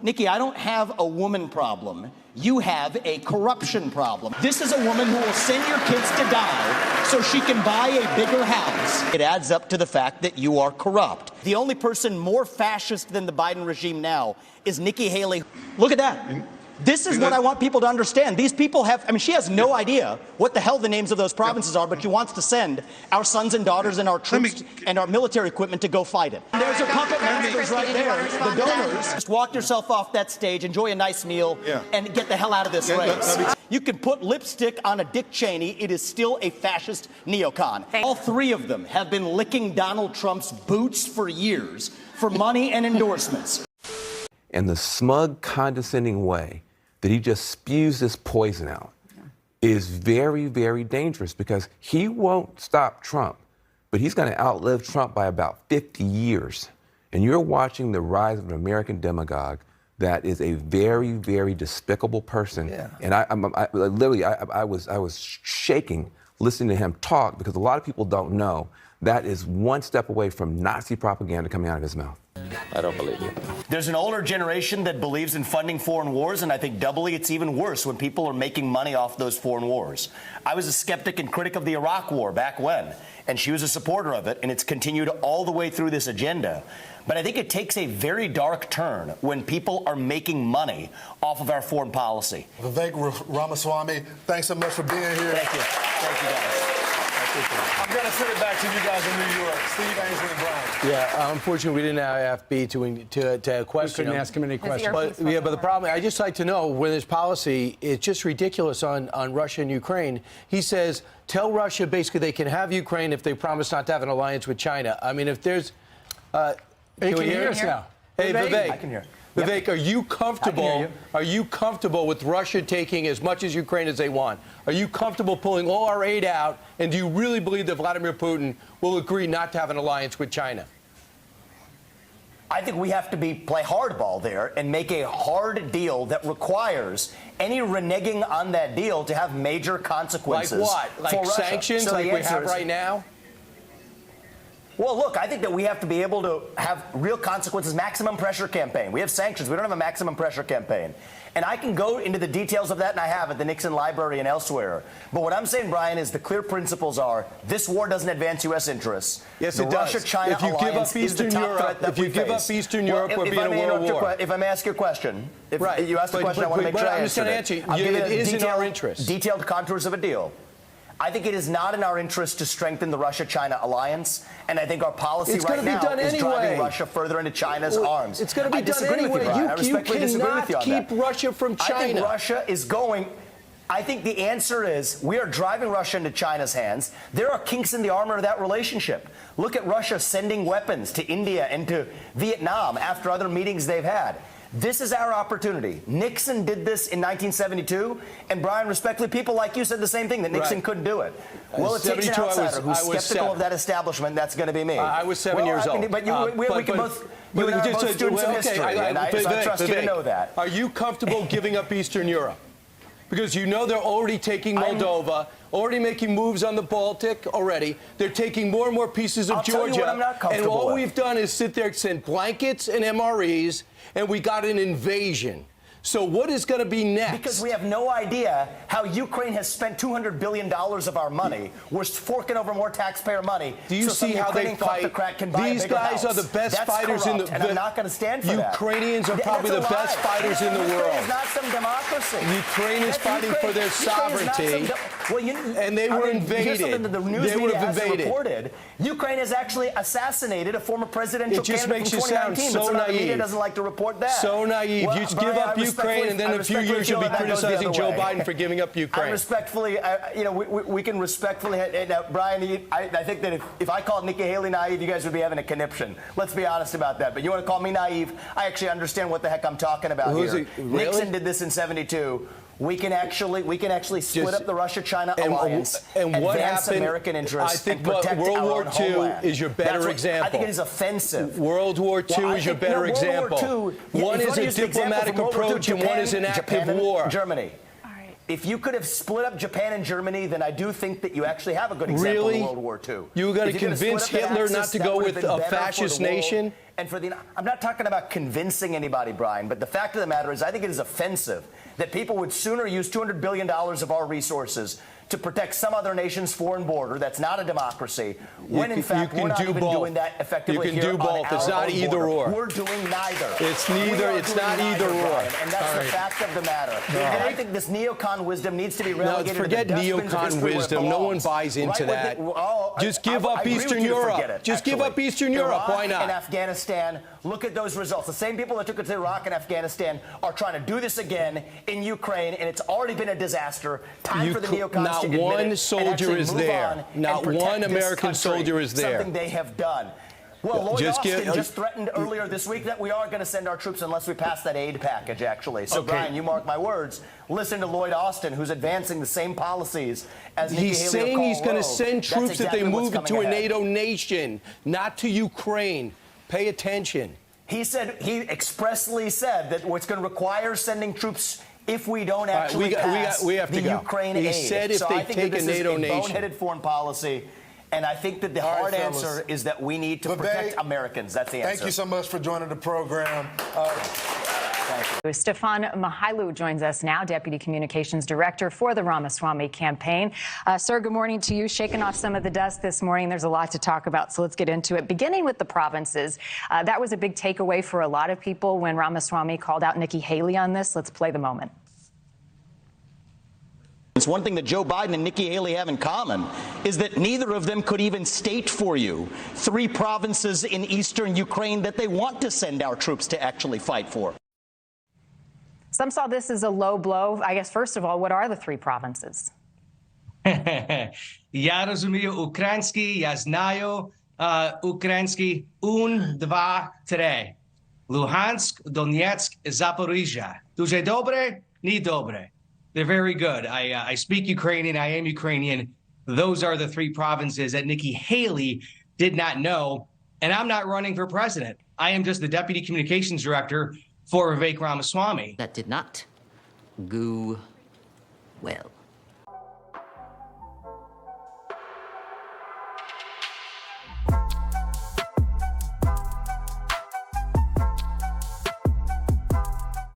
Nikki, I don't have a woman problem. You have a corruption problem. This is a woman who will send your kids to die so she can buy a bigger house. It adds up to the fact that you are corrupt. The only person more fascist than the Biden regime now is Nikki Haley. Look at that. This is what I want people to understand. These people have, I mean, she has no idea what the hell the names of those provinces are, but she wants to send our sons and daughters and our troops and our military equipment to go fight it. And there's your puppet masters right there, the donors. Just walk yourself off that stage, enjoy a nice meal, and get the hell out of this race. You can put lipstick on a Dick Cheney. It is still a fascist neocon. All three of them have been licking Donald Trump's boots for years for money and endorsements. And the smug, condescending way that he just spews this poison out is very, very dangerous, because he won't stop Trump, but he's going to outlive Trump by about 50 years. And you're watching the rise of an American demagogue that is a very, very despicable person. And I literally was shaking listening to him talk, because a lot of people don't know that is one step away from Nazi propaganda coming out of his mouth. I don't believe you. There's an older generation that believes in funding foreign wars, and I think doubly it's even worse when people are making money off those foreign wars. I was a skeptic and critic of the Iraq War back when, and she was a supporter of it, and it's continued all the way through this agenda. But I think it takes a very dark turn when people are making money off of our foreign policy. Vivek Ramaswamy, thanks so much for being here. Thank you. Thank you, guys. I'm going to send it back to you guys in New York. Steve, Ainsley, and Brian. Yeah, unfortunately, we didn't have FB to question him. Couldn't ask him any questions. But the problem, I just like to know, when his policy, it's just ridiculous on Russia and Ukraine. He says, tell Russia basically they can have Ukraine if they promise not to have an alliance with China. I mean, if there's... can we hear us now? Hey, Vivek. I can hear. Vivek, are you comfortable? Are you comfortable with Russia taking as much as Ukraine as they want? Are you comfortable pulling all our aid out? And do you really believe that Vladimir Putin will agree not to have an alliance with China? I think we have to play hardball there and make a hard deal that requires any reneging on that deal to have major consequences. Like what? Like sanctions, so like we have right now? Well, look, I think that we have to be able to have real consequences. Maximum pressure campaign. We have sanctions. We don't have a maximum pressure campaign. And I can go into the details of that, and I have at the Nixon Library and elsewhere. But what I'm saying, Brian, is the clear principles are this war doesn't advance U.S. interests. Yes, it does. Russia-China alliance is the top threat that we face. If you give up Eastern Europe, we'll be in a world war. If I may ask you a question, if right. you ask the question, I want to make sure I answer it. It is in our interest. Detailed contours of a deal. I think it is not in our interest to strengthen the Russia-China alliance, and I think our policy right now is driving Russia further into China's arms. It's going to be done anyway. You cannot keep Russia from China. I think Russia is going... I think the answer is we are driving Russia into China's hands. There are kinks in the armor of that relationship. Look at Russia sending weapons to India and to Vietnam after other meetings they've had. This is our opportunity. Nixon did this in 1972, and Brian, respectfully, people like you said the same thing, that Nixon couldn't do it. Well, it takes an outsider who's skeptical of that establishment. That's going to be me. I was 7 years old. But we can both students of history, and I trust you to know that. Are you comfortable giving up Eastern Europe? Because you know they're already taking Moldova, already making moves on the Baltic already. They're taking more and more pieces of Georgia. Tell you what I'm not comfortable and all with. we've done is sit there and send blankets and MREs, and we got an invasion. So what is going to be next? Because we have no idea how Ukraine has spent $200 billion of our money. We're forking over more taxpayer money. Do you see how they fight? These guys are the best fighters in the... And I'm not going to stand for that. Ukrainians are probably the best fighters in the world. Ukraine is not some democracy. Ukraine is fighting for their sovereignty. And they were invaded. The news media hasn't reported. Ukraine has actually assassinated a former presidential candidate from 2019. It just makes you sound so naive. The media doesn't like to report that. So naive. You give up Ukraine, and then in a few years you'll be criticizing Joe Biden for giving up Ukraine. I respectfully, we can respectfully, Brian, I think that if I called Nikki Haley naive, you guys would be having a conniption. Let's be honest about that. But you want to call me naive? I actually understand what the heck I'm talking about here. Really? Nixon did this in '72. We can actually split up the Russia-China alliance and advance American interests and protect World our War own II homeland. is your better example. I think it is offensive. World War II is your better example. One is a diplomatic approach and one is an active war. Germany. If you could have split up Japan and Germany, then I do think that you actually have a good example of World War II. You were going to convince Hitler not to go with a fascist nation? And I'm not talking about convincing anybody, Brian, but the fact of the matter is I think it is offensive that people would sooner use $200 billion of our resources to protect some other nation's foreign border that's not a democracy, when in fact we're not even doing that effectively here on our own border. It's not either or. We're doing neither. It's neither. It's not either or. Brian, and that's the fact of the matter. And I think this neocon wisdom needs to be relegated to the dustbins of history where it belongs. No one buys into that. Just give up Eastern Europe. Just give up Eastern Europe. Why not? Iraq and Afghanistan. Look at those results. The same people that took it to Iraq and Afghanistan are trying to do this again in Ukraine, and it's already been a disaster. Time for the neocons to admit it. Not one soldier is there. Not one American soldier is there. Something they have done. Well, Lloyd Austin just threatened earlier this week that we are going to send our troops unless we pass that aid package, actually. So, Brian, you mark my words. Listen to Lloyd Austin, who's advancing the same policies as Nikki Haley. He's saying he's going to send troops if they move to a NATO nation, not to Ukraine. Pay attention. He expressly said that it's going to require sending troops if we don't actually pass the Ukraine aid. He said if they take a NATO nation. Boneheaded foreign policy. And I think that the hard answer is that we need to protect Americans. That's the answer. Thank you so much for joining the program. Thank you. Stefan Mihailu joins us now, Deputy Communications Director for the Ramaswamy campaign. Sir, good morning to you. Shaking off some of the dust this morning. There's a lot to talk about, so let's get into it. Beginning with the provinces, that was a big takeaway for a lot of people when Ramaswamy called out Nikki Haley on this. Let's play the moment. It's one thing that Joe Biden and Nikki Haley have in common is that neither of them could even state for you 3 provinces in eastern Ukraine that they want to send our troops to actually fight for. Some saw this as a low blow. I guess, first of all, what are the 3 provinces? Я розумію український, я знаю український 1, 2, 3. Luhansk, Donetsk, Zaporizhia. Дуже добре, не добре. They're very good. I speak Ukrainian. I am Ukrainian. Those are the 3 provinces that Nikki Haley did not know. And I'm not running for president. I am just the Deputy Communications Director for Vivek Ramaswamy. That did not go well.